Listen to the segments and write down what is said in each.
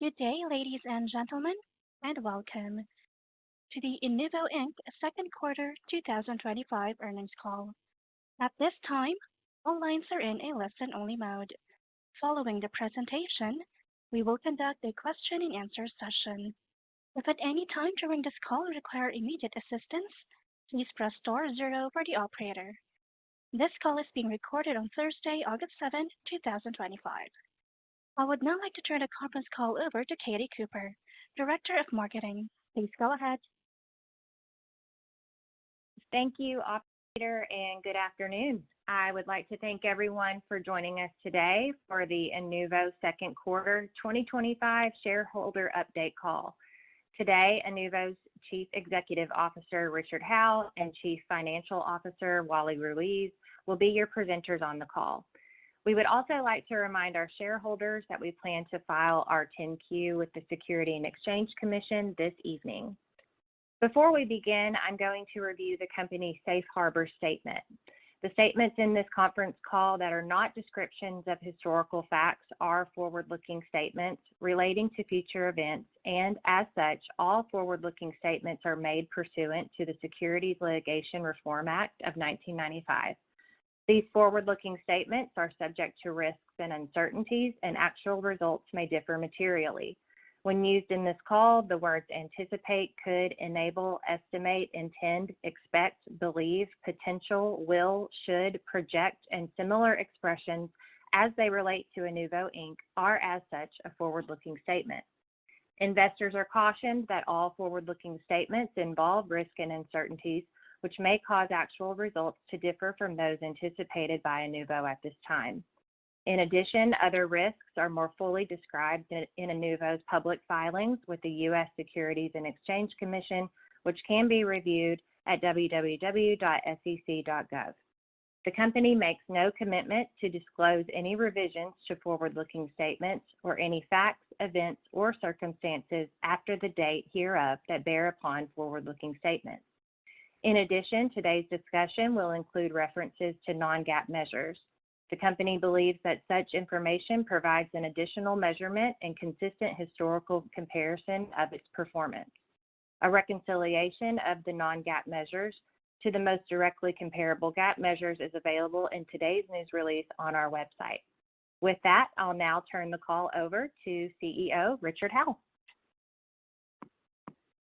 Good day, ladies and gentlemen, and welcome to the Inuvo Inc. second quarter 2025 earnings call. At this time, all lines are in a listen-only mode. Following the presentation, we will conduct a question-and-answer session. If at any time during this call you require immediate assistance, please press star zero for the operator. This call is being recorded on Thursday, August 7, 2025. I would now like to turn the conference call over to Katie Cooper, Director of Marketing. Please go ahead. Thank you, operator, and good afternoon. I would like to thank everyone for joining us today for the Inuvo second quarter 2025 shareholder update call. Today, Inuvo's Chief Executive Officer, Richard Howell, and Chief Financial Officer, Wally Ruiz, will be your presenters on the call. We would also like to remind our shareholders that we plan to file our 10-Q with the Securities and Exchange Commission this evening. Before we begin, I'm going to review the company's safe harbor statement. The statements in this conference call that are not descriptions of historical facts are forward-looking statements relating to future events, and as such, all forward-looking statements are made pursuant to the Securities Litigation Reform Act of 1995. These forward-looking statements are subject to risks and uncertainties, and actual results may differ materially. When used in this call, the words anticipate, could, enable, estimate, intend, expect, believe, potential, will, should, project, and similar expressions as they relate to Inuvo Inc. are as such a forward-looking statement. Investors are cautioned that all forward-looking statements involve risk and uncertainties, which may cause actual results to differ from those anticipated by Inuvo at this time. In addition, other risks are more fully described in Inuvo's public filings with the U.S. Securities and Exchange Commission, which can be reviewed at www.sec.gov. The company makes no commitment to disclose any revisions to forward-looking statements or any facts, events, or circumstances after the date hereof that bear upon forward-looking statements. In addition, today's discussion will include references to non-GAAP measures. The company believes that such information provides an additional measurement and consistent historical comparison of its performance. A reconciliation of the non-GAAP measures to the most directly comparable GAAP measures is available in today's news release on our website. With that, I'll now turn the call over to CEO Richard Howell.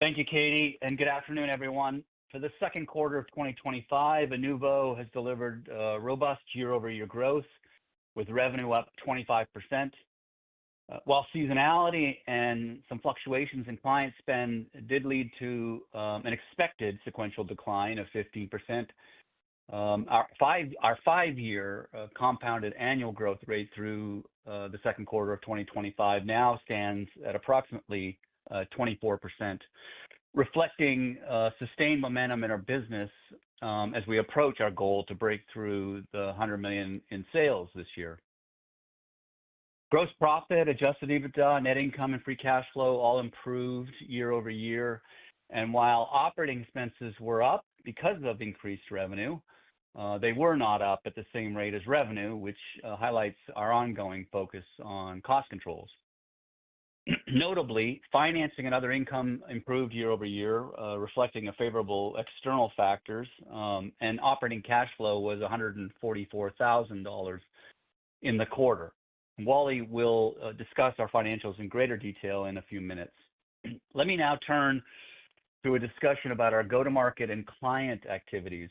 Thank you, Katie, and good afternoon, everyone. For the second quarter of 2025, Inuvo has delivered robust year-over-year growth with revenue up 25%. While seasonality and some fluctuations in client spend did lead to an expected sequential decline of 15%, our five-year compounded annual growth rate through the second quarter of 2025 now stands at approximately 24%. Reflecting sustained momentum in our business as we approach our goal to break through the $100 million in sales this year. Gross profit, adjusted EBITDA, net income, and free cash flow all improved year over year. And while operating expenses were up because of increased revenue, they were not up at the same rate as revenue, which highlights our ongoing focus on cost controls. Notably, financing and other income improved year over year, reflecting a favorable external factors, and operating cash flow was $144,000 in the quarter. Wally will discuss our financials in greater detail in a few minutes. Let me now turn to a discussion about our go-to-market and client activities.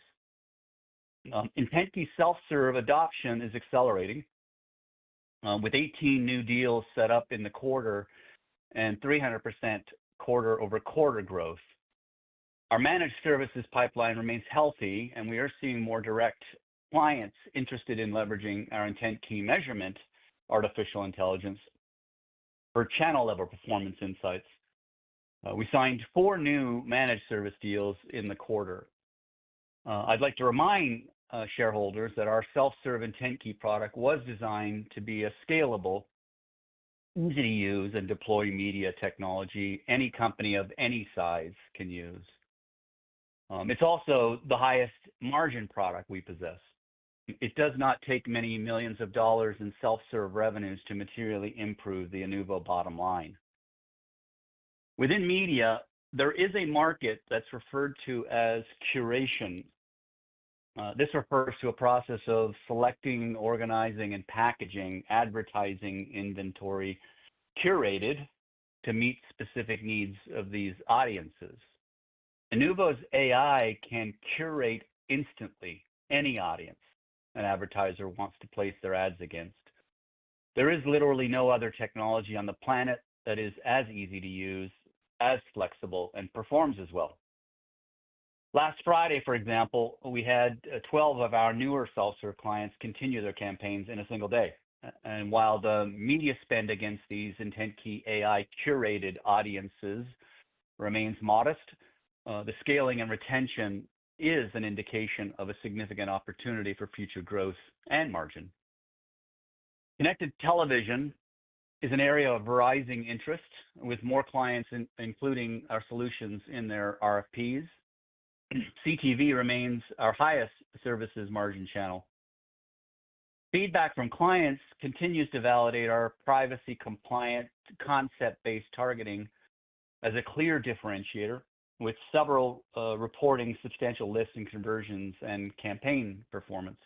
IntentKey self-serve adoption is accelerating, with 18 new deals set up in the quarter and 300% quarter-over-quarter growth. Our managed services pipeline remains healthy, and we are seeing more direct clients interested in leveraging our IntentKey measurement artificial intelligence for channel-level performance insights. We signed 4 new managed service deals in the quarter. I'd like to remind shareholders that our self-serve IntentKey product was designed to be a scalable, easy to use and deploy media technology any company of any size can use. It's also the highest margin product we possess. It does not take many millions of dollars in self-serve revenues to materially improve the Inuvo bottom line. Within media, there is a market that's referred to as curation. This refers to a process of selecting, organizing, and packaging advertising inventory curated to meet specific needs of these audiences. Inuvo's AI can curate instantly any audience an advertiser wants to place their ads against. There is literally no other technology on the planet that is as easy to use, as flexible, and performs as well. Last Friday, for example, we had 12 of our newer self-serve clients continue their campaigns in a single day. And while the media spend against these IntentKey AI curated audiences remains modest, the scaling and retention is an indication of a significant opportunity for future growth and margin. Connected television is an area of rising interest, with more clients including our solutions in their RFPs. CTV remains our highest services margin channel. Feedback from clients continues to validate our privacy-compliant, concept-based targeting as a clear differentiator, with several reporting substantial lifts in conversions and campaign performance.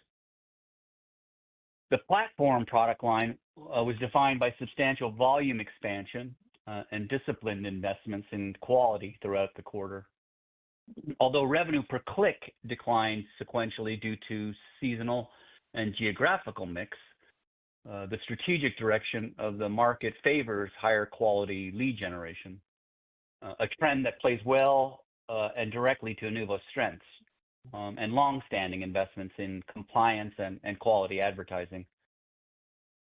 The platform product line was defined by substantial volume expansion and disciplined investments in quality throughout the quarter. Although revenue per click declined sequentially due to seasonal and geographical mix, the strategic direction of the market favors higher quality lead generation, a trend that plays well and directly to Inuvo's strengths and long-standing investments in compliance and quality advertising.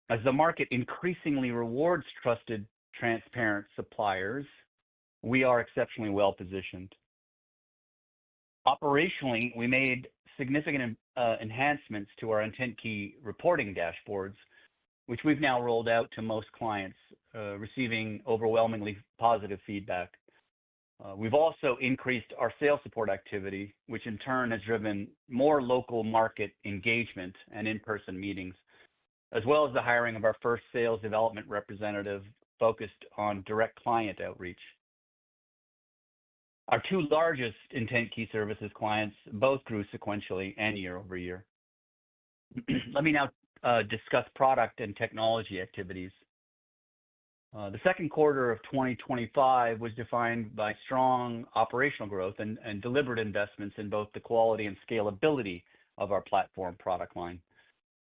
As the market increasingly rewards trusted, transparent suppliers, we are exceptionally well positioned. Operationally, we made significant enhancements to our IntentKey reporting dashboards, which we've now rolled out to most clients, receiving overwhelmingly positive feedback. We've also increased our sales support activity, which in turn has driven more local market engagement and in-person meetings, as well as the hiring of our first sales development representative focused on direct client outreach. Our two largest IntentKey services clients both grew sequentially and year over year. Let me now discuss product and technology activities. The second quarter of 2025 was defined by strong operational growth and deliberate investments in both the quality and scalability of our platform product line.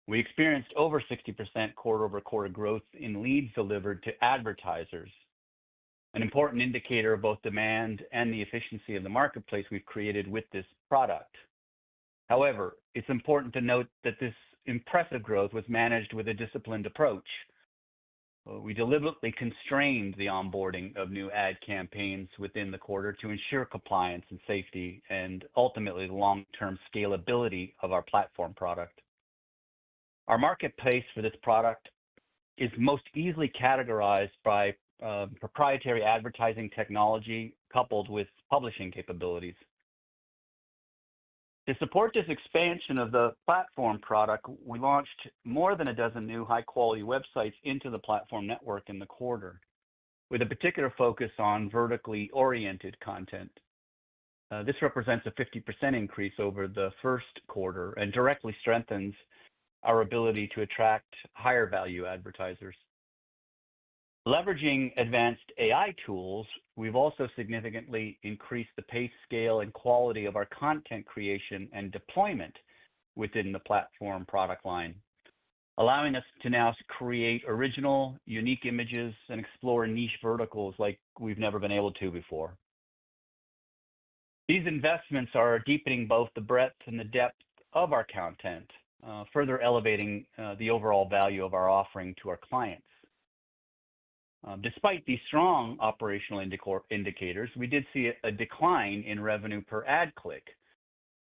We experienced over 60% quarter-over-quarter growth in leads delivered to advertisers, an important indicator of both demand and the efficiency of the marketplace we've created with this product. However, it's important to note that this impressive growth was managed with a disciplined approach. We deliberately constrained the onboarding of new ad campaigns within the quarter to ensure compliance and safety and ultimately the long-term scalability of our platform product. Our marketplace for this product is most easily categorized by proprietary advertising technology coupled with publishing capabilities. To support this expansion of the platform product, we launched more than a dozen new high-quality websites into the platform network in the quarter, with a particular focus on vertically oriented content. This represents a 50% increase over the first quarter and directly strengthens our ability to attract higher value advertisers. Leveraging advanced AI tools, we've also significantly increased the pace, scale, and quality of our content creation and deployment within the platform product line, allowing us to now create original, unique images and explore niche verticals like we've never been able to before. These investments are deepening both the breadth and the depth of our content, further elevating the overall value of our offering to our clients. Despite these strong operational indicators, we did see a decline in revenue per ad click,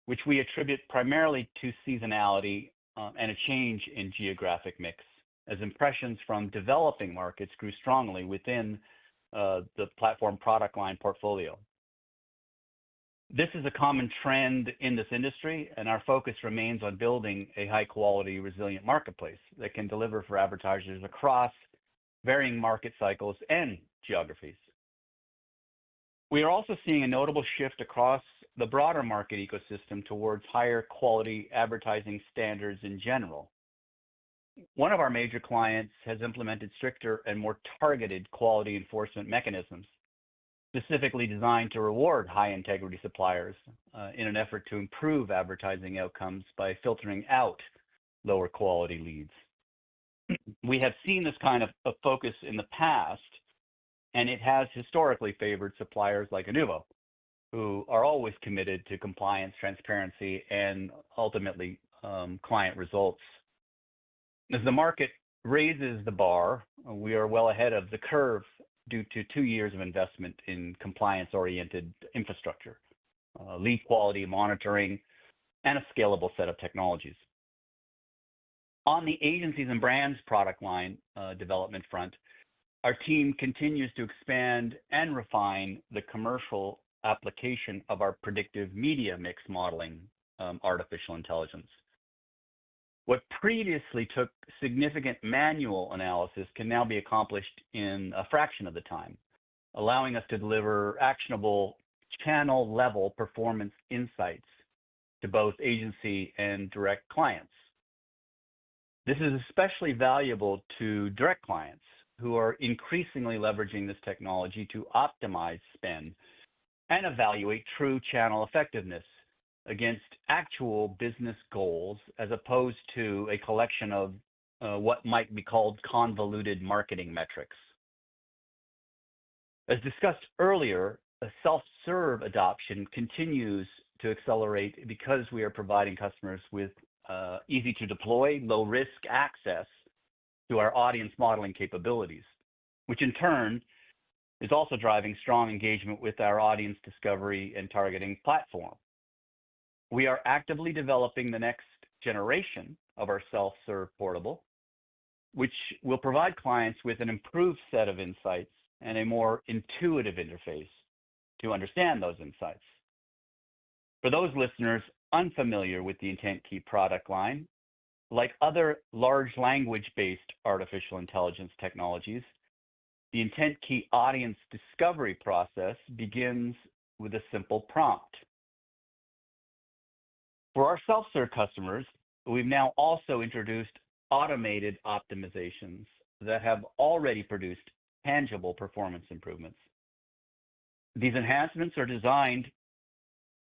which we attribute primarily to seasonality and a change in geographic mix, as impressions from developing markets grew strongly within the platform product line portfolio. This is a common trend in this industry, and our focus remains on building a high-quality, resilient marketplace that can deliver for advertisers across varying market cycles and geographies. We are also seeing a notable shift across the broader market ecosystem towards higher quality advertising standards in general. One of our major clients has implemented stricter and more targeted quality enforcement mechanisms, specifically designed to reward high integrity suppliers in an effort to improve advertising outcomes by filtering out lower quality leads. We have seen this kind of focus in the past, and it has historically favored suppliers like Inuvo, who are always committed to compliance, transparency, and ultimately client results. As the market raises the bar, we are well ahead of the curve due to 2 years of investment in compliance-oriented infrastructure, lead quality monitoring, and a scalable set of technologies. On the agencies and brands product line development front, our team continues to expand and refine the commercial application of our predictive media mix modeling artificial intelligence. What previously took significant manual analysis can now be accomplished in a fraction of the time, allowing us to deliver actionable channel-level performance insights to both agency and direct clients. This is especially valuable to direct clients who are increasingly leveraging this technology to optimize spend and evaluate true channel effectiveness against actual business goals, as opposed to a collection of what might be called convoluted marketing metrics. As discussed earlier, self-serve adoption continues to accelerate because we are providing customers with easy to deploy, low risk access to our audience modeling capabilities, which in turn is also driving strong engagement with our audience discovery and targeting platform. We are actively developing the next generation of our self-serve portal, which will provide clients with an improved set of insights and a more intuitive interface to understand those insights. For those listeners unfamiliar with the IntentKey product line, like other large language-based artificial intelligence technologies, the IntentKey audience discovery process begins with a simple prompt. For our self-serve customers, we've now also introduced automated optimizations that have already produced tangible performance improvements. These enhancements are designed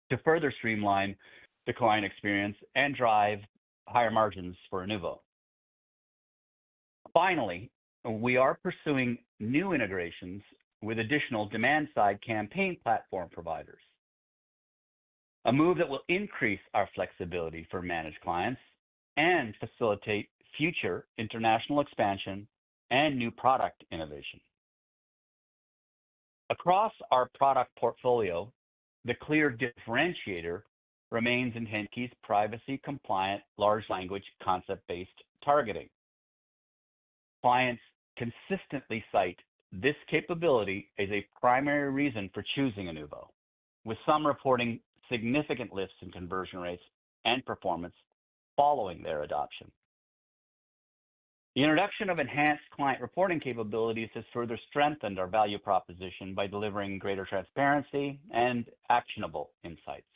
to further streamline the client experience and drive higher margins for Inuvo. Finally, we are pursuing new integrations with additional demand-side campaign platform providers, a move that will increase our flexibility for managed clients and facilitate future international expansion and new product innovation. Across our product portfolio, the clear differentiator remains IntentKey's privacy-compliant large language concept-based targeting. Clients consistently cite this capability as a primary reason for choosing Inuvo, with some reporting significant lifts in conversion rates and performance following their adoption. The introduction of enhanced client reporting capabilities has further strengthened our value proposition by delivering greater transparency and actionable insights.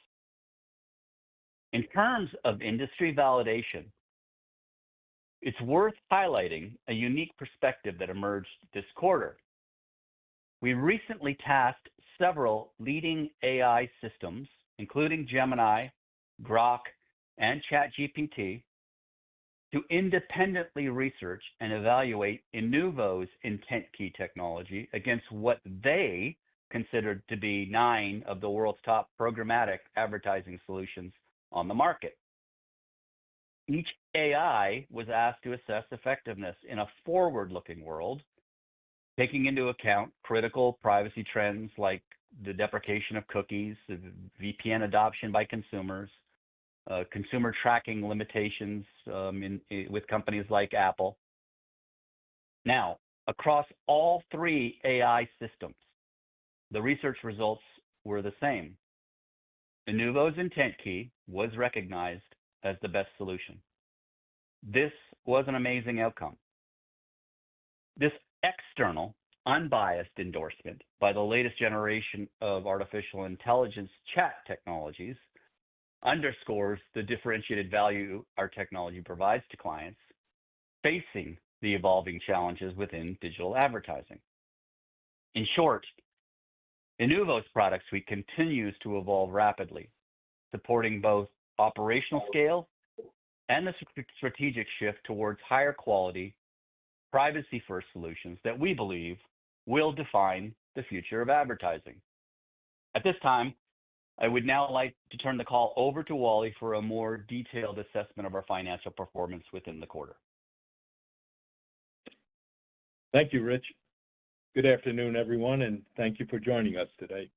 In terms of industry validation, it's worth highlighting a unique perspective that emerged this quarter. We recently tasked several leading AI systems, including Gemini, Grok, and ChatGPT, to independently research and evaluate Inuvo's IntentKey technology against what they considered to be 9 of the world's top programmatic advertising solutions on the market. Each AI was asked to assess effectiveness in a forward-looking world, taking into account critical privacy trends like the deprecation of cookies, VPN adoption by consumers, consumer tracking limitations with companies like Apple. Now, across all 3 AI systems, the research results were the same. Inuvo's IntentKey was recognized as the best solution. This was an amazing outcome. This external unbiased endorsement by the latest generation of artificial intelligence chat technologies underscores the differentiated value our technology provides to clients facing the evolving challenges within digital advertising. In short, Inuvo's product suite continues to evolve rapidly, supporting both operational scale and the strategic shift towards higher quality, privacy-first solutions that we believe will define the future of advertising. At this time, I would now like to turn the call over to Wally for a more detailed assessment of our financial performance within the quarter. Thank you, Rich. Good afternoon, everyone, and thank you for joining us today.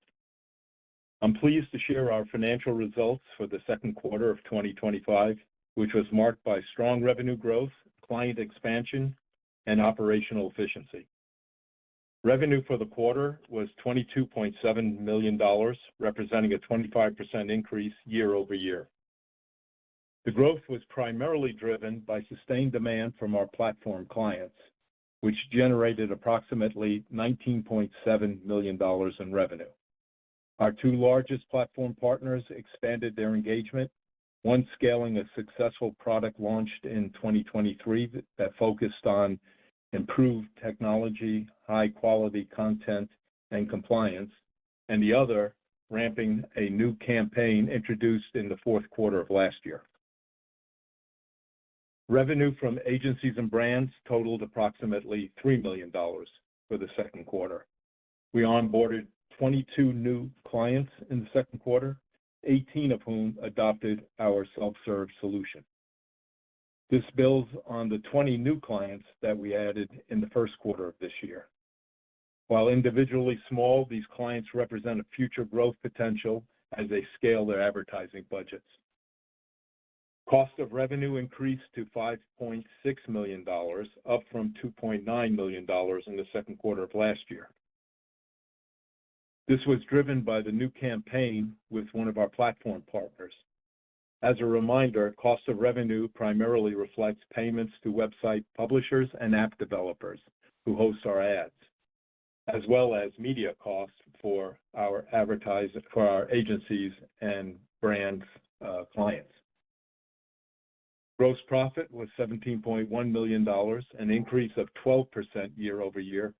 I'm pleased to share our financial results for the second quarter of 2025, which was marked by strong revenue growth, client expansion, and operational efficiency. Revenue for the quarter was $22.7 million, representing a 25% increase year over year. The growth was primarily driven by sustained demand from our platform clients, which generated approximately $19.7 million in revenue. Our two largest platform partners expanded their engagement, one scaling a successful product launched in 2023 that focused on improved technology, high-quality content, and compliance, and the other ramping a new campaign introduced in the fourth quarter of last year. Revenue from agencies and brands totaled approximately $3 million for the second quarter. We onboarded 22 new clients in the second quarter, 18 of whom adopted our self-serve solution. This builds on the 20 new clients that we added in the first quarter of this year. While individually small, these clients represent a future growth potential as they scale their advertising budgets. Cost of revenue increased to $5.6 million, up from $2.9 million in the second quarter of last year. This was driven by the new campaign with one of our platform partners. As a reminder, cost of revenue primarily reflects payments to website publishers and app developers who host our ads, as well as media costs for our agencies and brand clients. Gross profit was $17.1 million, an increase of 12% year over year.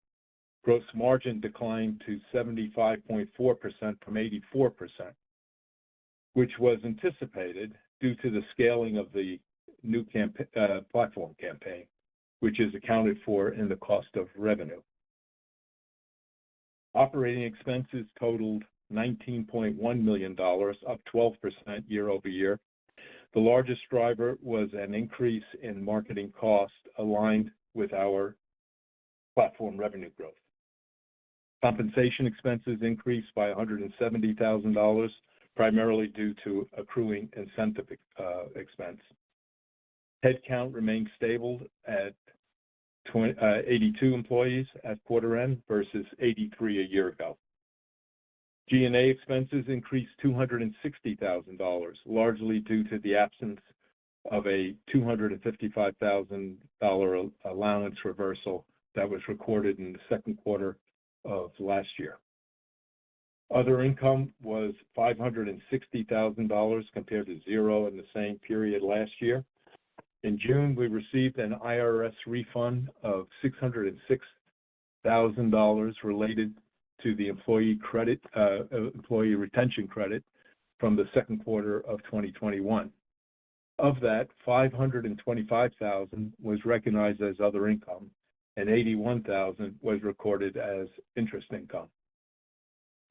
Gross margin declined to 75.4% from 84%, which was anticipated due to the scaling of the new platform campaign, which is accounted for in the cost of revenue. Operating expenses totaled $19.1 million, up 12% year over year. The largest driver was an increase in marketing costs aligned with our platform revenue growth. Compensation expenses increased by $170,000, primarily due to accruing incentive expense. Headcount remained stable at 82 employees at quarter end versus 83 a year ago. G&A expenses increased $260,000, largely due to the absence of a $255,000 allowance reversal that was recorded in the second quarter of last year. Other income was $560,000 compared to zero in the same period last year. In June, we received an IRS refund of $606,000 related to the employee retention credit from the second quarter of 2021. Of that, $525,000 was recognized as other income, and $81,000 was recorded as interest income.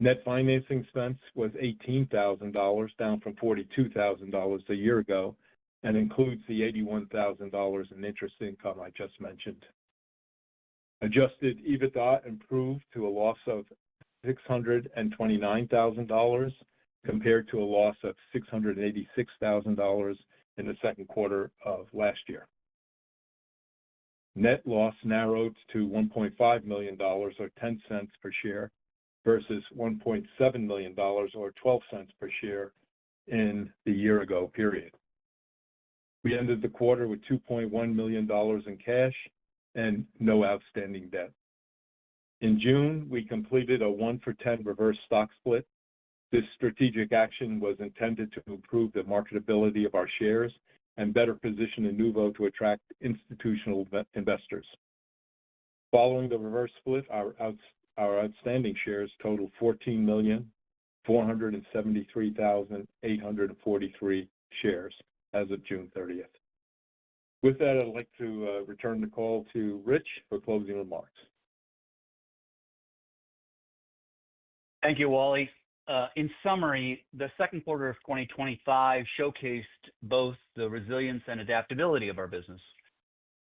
Net financing expense was $18,000, down from $42,000 a year ago, and includes the $81,000 in interest income I just mentioned. Adjusted EBITDA improved to a loss of $629,000 compared to a loss of $686,000 in the second quarter of last year. Net loss narrowed to $1.5 million or 10 cents per share versus $1.7 million or 12 cents per share in the year ago period. We ended the quarter with $2.1 million in cash and no outstanding debt. In June, we completed a 1-for-10 reverse stock split. This strategic action was intended to improve the marketability of our shares and better position Inuvo to attract institutional investors. Following the reverse split, our outstanding shares total 14,473,843 shares as of June 30th. With that, I'd like to return the call to Rich for closing remarks. Thank you, Wally. In summary, the second quarter of 2025 showcased both the resilience and adaptability of our business.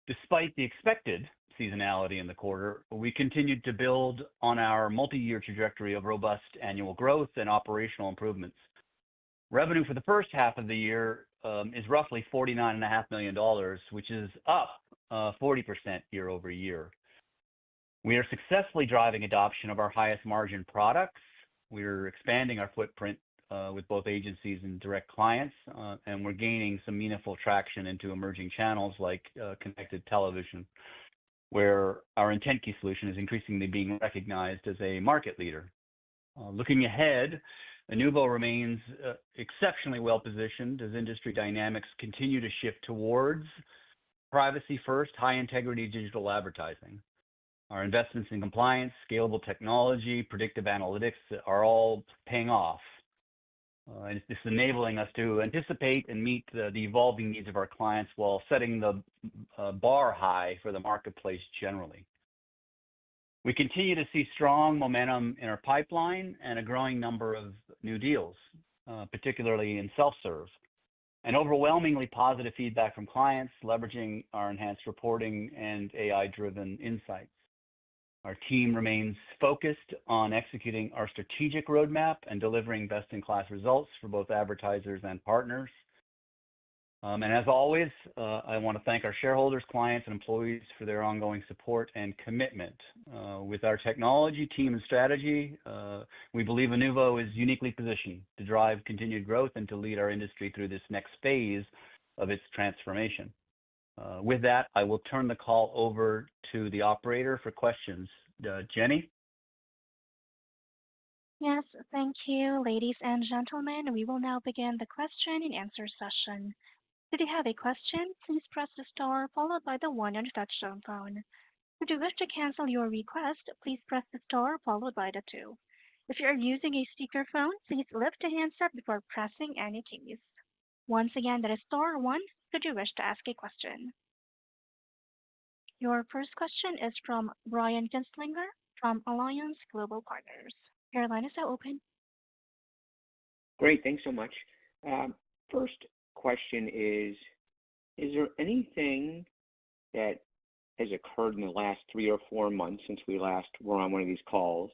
Despite the expected seasonality in the quarter, we continued to build on our multi-year trajectory of robust annual growth and operational improvements. Revenue for the first half of the year is roughly $49.5 million, which is up 40% year over year. We are successfully driving adoption of our highest margin products. We're expanding our footprint with both agencies and direct clients, and we're gaining some meaningful traction into emerging channels like connected television, where our IntentKey solution is increasingly being recognized as a market leader. Looking ahead, Inuvo remains exceptionally well positioned as industry dynamics continue to shift towards privacy-first, high-integrity digital advertising. Our investments in compliance, scalable technology, predictive analytics are all paying off. And it's enabling us to anticipate and meet the evolving needs of our clients while setting the bar high for the marketplace generally. We continue to see strong momentum in our pipeline and a growing number of new deals, particularly in self-serve, and overwhelmingly positive feedback from clients leveraging our enhanced reporting and AI-driven insights. Our team remains focused on executing our strategic roadmap and delivering best-in-class results for both advertisers and partners. And as always, I want to thank our shareholders, clients, and employees for their ongoing support and commitment. With our technology, team, and strategy, we believe Inuvo is uniquely positioned to drive continued growth and to lead our industry through this next phase of its transformation. With that, I will turn the call over to the operator for questions. Jenny? Yes, thank you, ladies and gentlemen. We will now begin the question and answer session. If you have a question, please press the star followed by the 1 on your touchtone phone. If you wish to cancel your request, please press the star followed by the 2. If you are using a speakerphone, please lift the handset before pressing any keys. Once again, that is star 1 should you wish to ask a question. Your first question is from Brian Kinstlinger from Alliance Global Partners. Your line is now open. Great, thanks so much. First question is there anything that has occurred in the last 3 or 4 months since we last were on one of these calls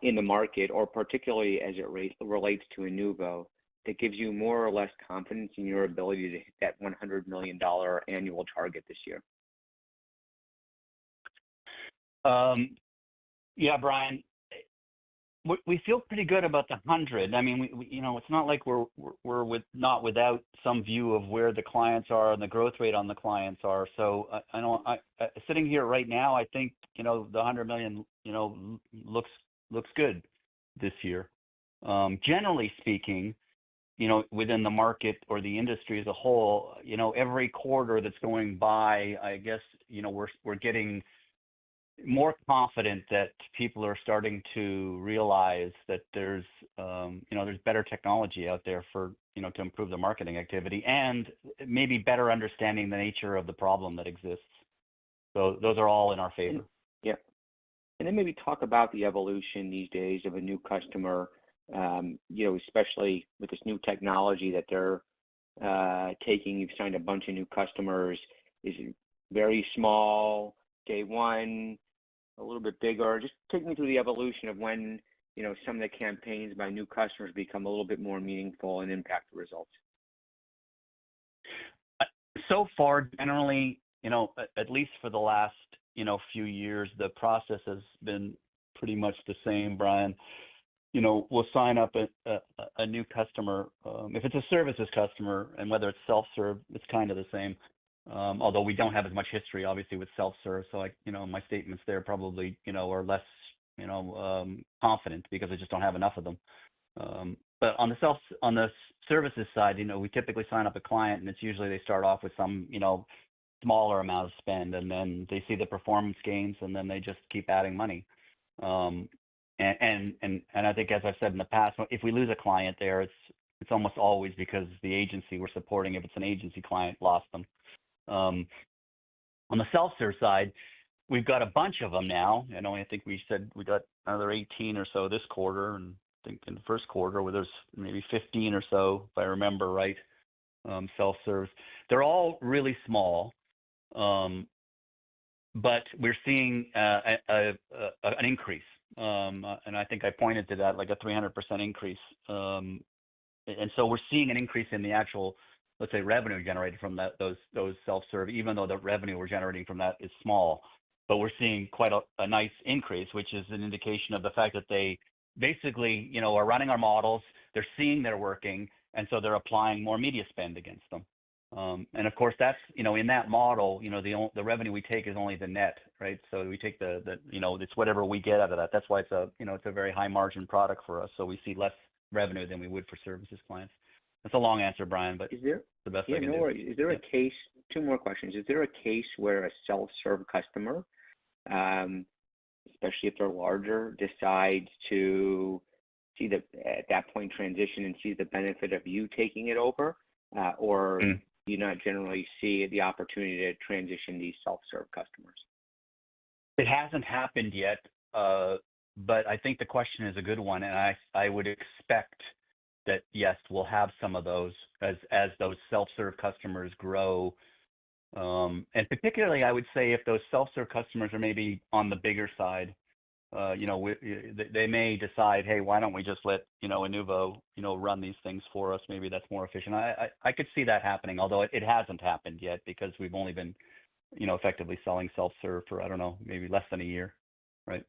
in the market, or particularly as it relates to Inuvo, that gives you more or less confidence in your ability to hit that $100 million annual target this year? Yeah, Brian, we feel pretty good about the 100. I mean, it's not like we're not without some view of where the clients are and the growth rate on the clients are. So sitting here right now, I think the 100 million looks good this year. Generally speaking, within the market or the industry as a whole, every quarter that's going by, I guess we're getting more confident that people are starting to realize that there's better technology out there for to improve the marketing activity and maybe better understanding the nature of the problem that exists. So those are all in our favor. Yeah. And then maybe talk about the evolution these days of a new customer, especially with this new technology that they're taking. You've signed a bunch of new customers. Is it very small, day one, a little bit bigger? Just take me through the evolution of when, some of the campaigns by new customers become a little bit more meaningful and impact the results. So far, generally, at least for the last, few years, the process has been pretty much the same, Brian. We'll sign up a new customer. If it's a services customer, and whether it's self-serve, it's kind of the same. Although we don't have as much history, obviously, with self-serve. So, my statements there probably, are less, confident because I just don't have enough of them. But on the services side, we typically sign up a client, and it's usually they start off with some, smaller amount of spend, and then they see the performance gains, and then they just keep adding money. And I think, as I've said in the past, if we lose a client there, it's almost always because the agency we're supporting, if it's an agency client, lost them. On the self-serve side, we've got a bunch of them now. I think we said we got another 18 or so this quarter, and I think in the first quarter where there's maybe 15 or so, if I remember right, self-serves. They're all really small, but we're seeing an increase. And I think I pointed to that, like a 300% increase. And so we're seeing an increase in the actual, let's say, revenue generated from those self-serve, even though the revenue we're generating from that is small. But we're seeing quite a nice increase, which is an indication of the fact that they basically, are running our models. They're seeing they're working, and so they're applying more media spend against them. And of course, that's, in that model, the revenue we take is only the net, right? So we take it's whatever we get out of that. That's why it's a very high margin product for us. So we see less revenue than we would for services clients. That's a long answer, Brian, but Is there? the best Yeah, I can no do. worries. Is there a case? Two more questions. Is there a case where a self-serve customer, especially if they're larger, decides to at that point transition and see the benefit of you taking it over, or do you not generally see the opportunity to transition these self-serve customers? It hasn't happened yet, but I think the question is a good one, and I would expect that, yes, we'll have some of those as those self-serve customers grow. And particularly, I would say if those self-serve customers are maybe on the bigger side, they may decide, hey, why don't we just let, Inuvo, run these things for us? Maybe that's more efficient. I could see that happening, although it hasn't happened yet because we've only been, effectively selling self-serve for, I don't know, maybe less than a year, right?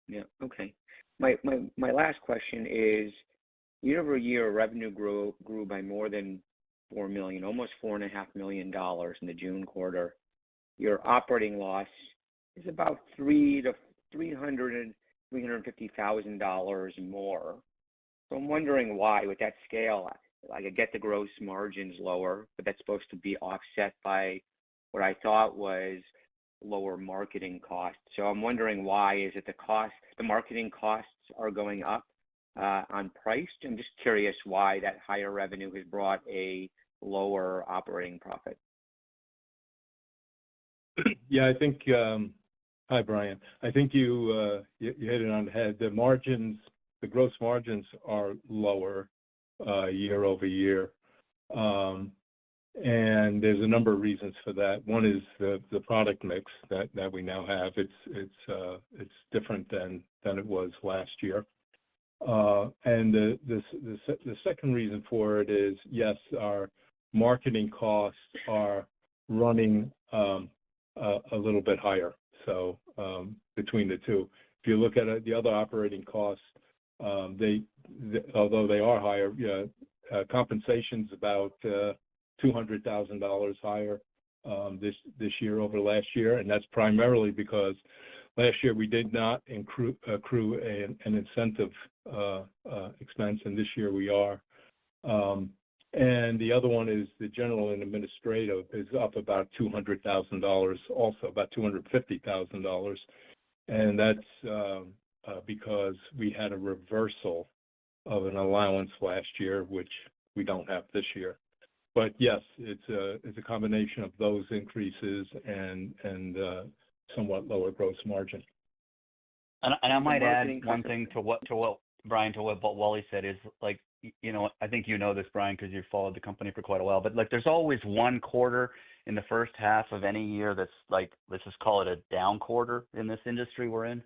Yeah. Okay. My last question is, year-over-year revenue grew by more than $4 million, almost $4.5 million in the June quarter. Your operating loss is about $350,000 more. So I'm wondering why, with that scale, I get the gross margins lower, but that's supposed to be offset by what I thought was lower marketing costs. So I'm wondering why is it the marketing costs are going up on price? I'm just curious why that higher revenue has brought a lower operating profit. Yeah, I think. Hi, Brian. I think you hit it on the head. The gross margins are lower year over year, and there's a number of reasons for that. One is the product mix that we now have. It's different than it was last year. And the second reason for it is, yes, our marketing costs are running a little bit higher. So between the two, if you look at the other operating costs, although they are higher, compensation's about $200,000 higher this year over last year, and that's primarily because last year we did not accrue an incentive expense, and this year we are. And the other one is the general and administrative is up about $200,000, also about $250,000, and that's because we had a reversal of an allowance last year, which we don't have this year. But yes, it's a combination of those increases and somewhat lower gross margin. And I might add one thing to what Brian, to what Wally said is, like, I think this, Brian, because you've followed the company for quite a while, but like there's always one quarter in the first half of any year that's like, let's just call it a down quarter in this industry we're in.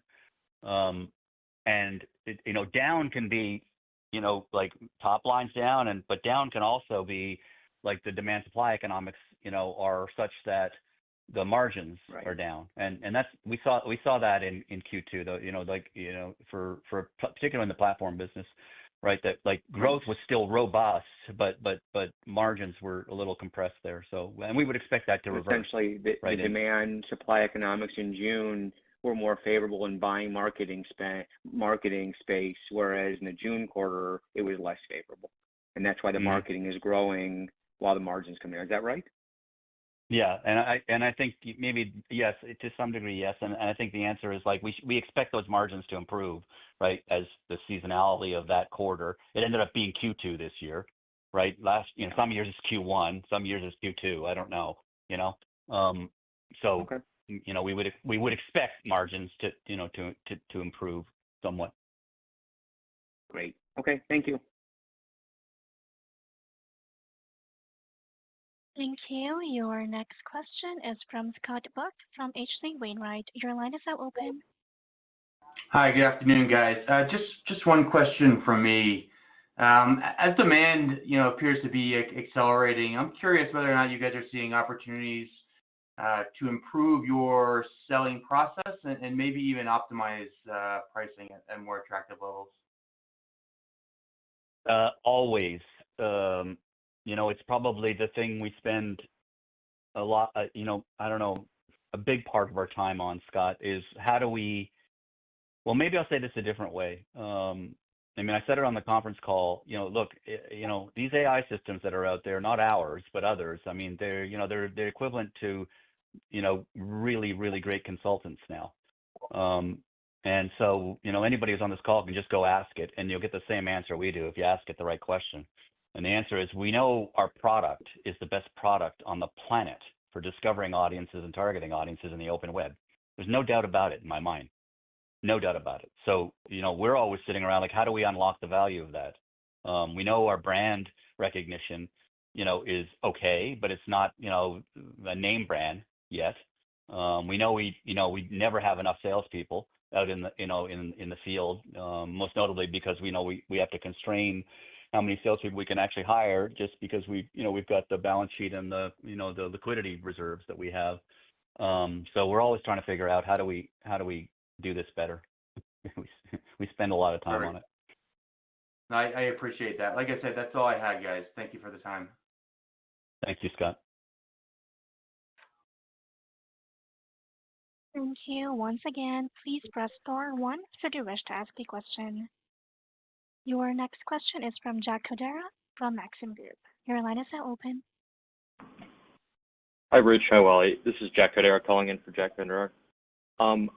And down can be, like top line's down, but down can also be like the demand supply economics, are such that the margins are down. And that's, we saw that in Q2 though, for particularly in the platform business, right? That like growth was still robust, but margins were a little compressed there. So, and we would expect that to reverse. Essentially, the right? demand supply economics in June were more favorable in buying marketing space, whereas in the June quarter it was less favorable, and that's why the marketing is growing while the margins come in. Is that right? Yeah, and I think maybe yes, to some degree yes, and I think the answer is like we expect those margins to improve, right? As the seasonality of that quarter, it ended up being Q2 this year, right? Some years it's Q1, some years it's Q2. I don't know, so Okay. we would expect margins to improve somewhat. Great. Okay. Thank you. Thank you. Your next question is from Scott Buck from H.C. Wainwright. Your line is now open. Hi, good afternoon, guys. Just one question from me. As demand, appears to be accelerating, I'm curious whether or not you guys are seeing opportunities to improve your selling process and maybe even optimize pricing at more attractive levels. Always. It's probably the thing we spend a lot, I don't know, a big part of our time on, Scott, is how do we, well, maybe I'll say this a different way. I said it on the conference call, look, these AI systems that are out there, not ours, but others, they're equivalent to, really, really great consultants now. And so, anybody who's on this call can just go ask it and you'll get the same answer we do if you ask it the right question. And the answer is we know our product is the best product on the planet for discovering audiences and targeting audiences in the open web. There's no doubt about it in my mind. No doubt about it. So, we're always sitting around like, how do we unlock the value of that? We know our brand recognition, is okay, but it's not, a name brand yet. We know we never have enough salespeople out in the, in the field, most notably because we know we have to constrain how many salespeople we can actually hire just because we've got the balance sheet and the liquidity reserves that we have. So we're always trying to figure out how do we do this better. We spend a lot of time on it. I appreciate that. Like I said, that's all I had, guys. Thank you for the time. Thank you, Scott. Thank you. Once again, please press star one should you wish to ask a question. Your next question is from Jack Codera from Maxim Group. Your line is now open. Hi, Rich. Hi, Wally. This is Jack Codera calling in for Jack Codera. A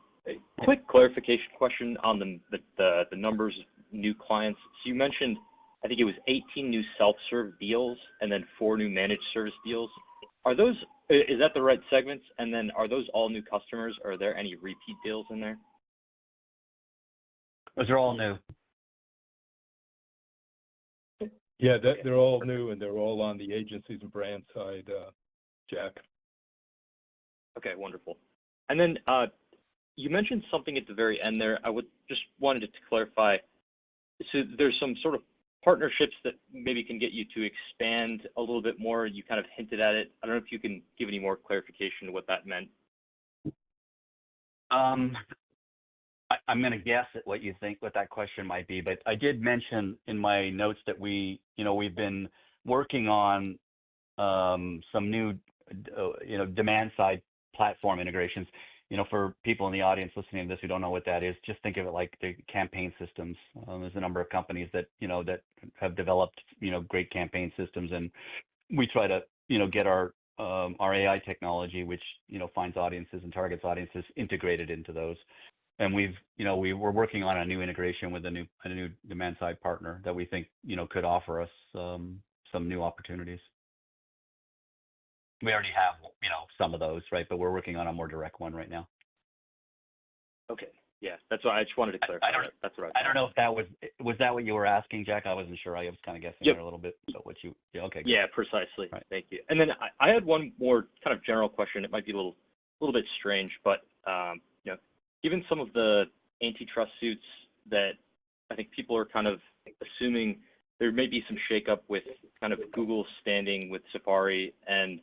quick clarification question on the numbers of new clients. So you mentioned, I think it was 18 new self-serve deals and then 4 new managed service deals. Is that the right segments? And then are those all new customers? Or are there any repeat deals in there? Those are all new. Yeah, they're all new and they're all on the agencies and brand side, Jack. Okay, wonderful. And then you mentioned something at the very end there. I just wanted to clarify. So there's some sort of partnerships that maybe can get you to expand a little bit more. You kind of hinted at it. I don't know if you can give any more clarification to what that meant. I'm going to guess at what you think what that question might be, but I did mention in my notes that we've been working on some new, demand side platform integrations. For people in the audience listening to this who don't know what that is, just think of it like the campaign systems. There's a number of companies that that have developed great campaign systems, and we try to get our AI technology, which finds audiences and targets audiences, integrated into those. And we're working on a new integration with a new demand side partner that we think could offer us some new opportunities. We already have some of those, right? But we're working on a more direct one right now. Okay. Yeah, that's why I just wanted to clarify. That's right. I don't know if that was that what you were asking, Jack? I wasn't sure. I was kind of guessing there a little bit. So okay. Good. Yeah, precisely. Right. Thank you. And then I had one more kind of general question. It might be a little bit strange, but given some of the antitrust suits that I think people are kind of assuming there may be some shakeup with kind of Google standing with Safari, and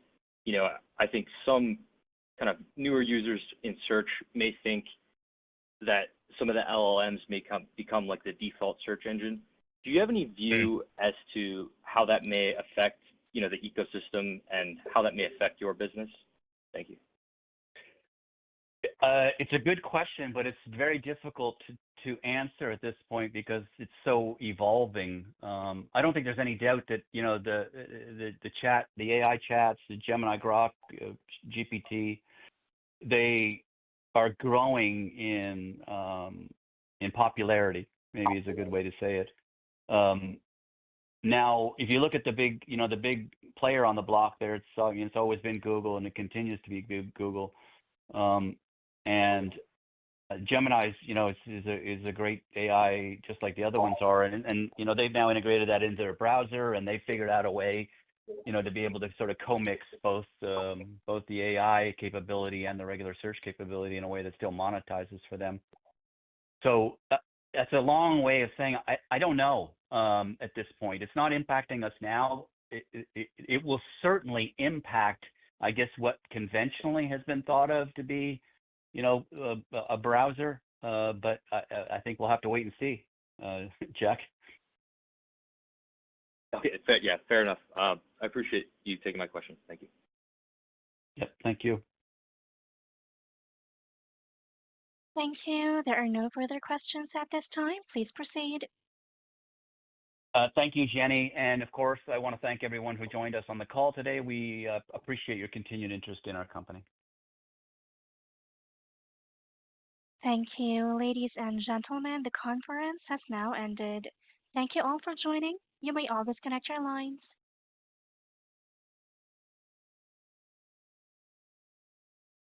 I think some kind of newer users in search may think that some of the LLMs may become like the default search engine. do you have any view as to how that may affect, the ecosystem and how that may affect your business? Thank you. It's a good question, but it's very difficult to answer at this point because it's so evolving. I don't think there's any doubt that the AI chats, the Gemini Grok, GPT, they are growing in popularity. Maybe is a good way to say it. Now, if you look at the big player on the block there, it's always been Google, and it continues to be Google. And Gemini is a great AI, just like the other ones are, and they've now integrated that into their browser, and they figured out a way, to be able to sort of co-mix both the AI capability and the regular search capability in a way that still monetizes for them. So that's a long way of saying I don't know at this point. It's not impacting us now. It will certainly impact, I guess, what conventionally has been thought of to be a browser, but I think we'll have to wait and see, Jack. Okay, fair enough. I appreciate you taking my question. Thank you. Yep, thank you. Thank you. There are no further questions at this time. Please proceed. Thank you, Jenny. And of course, I want to thank everyone who joined us on the call today. We appreciate your continued interest in our company. Thank you, ladies and gentlemen. The conference has now ended. Thank you all for joining. You may all disconnect your lines.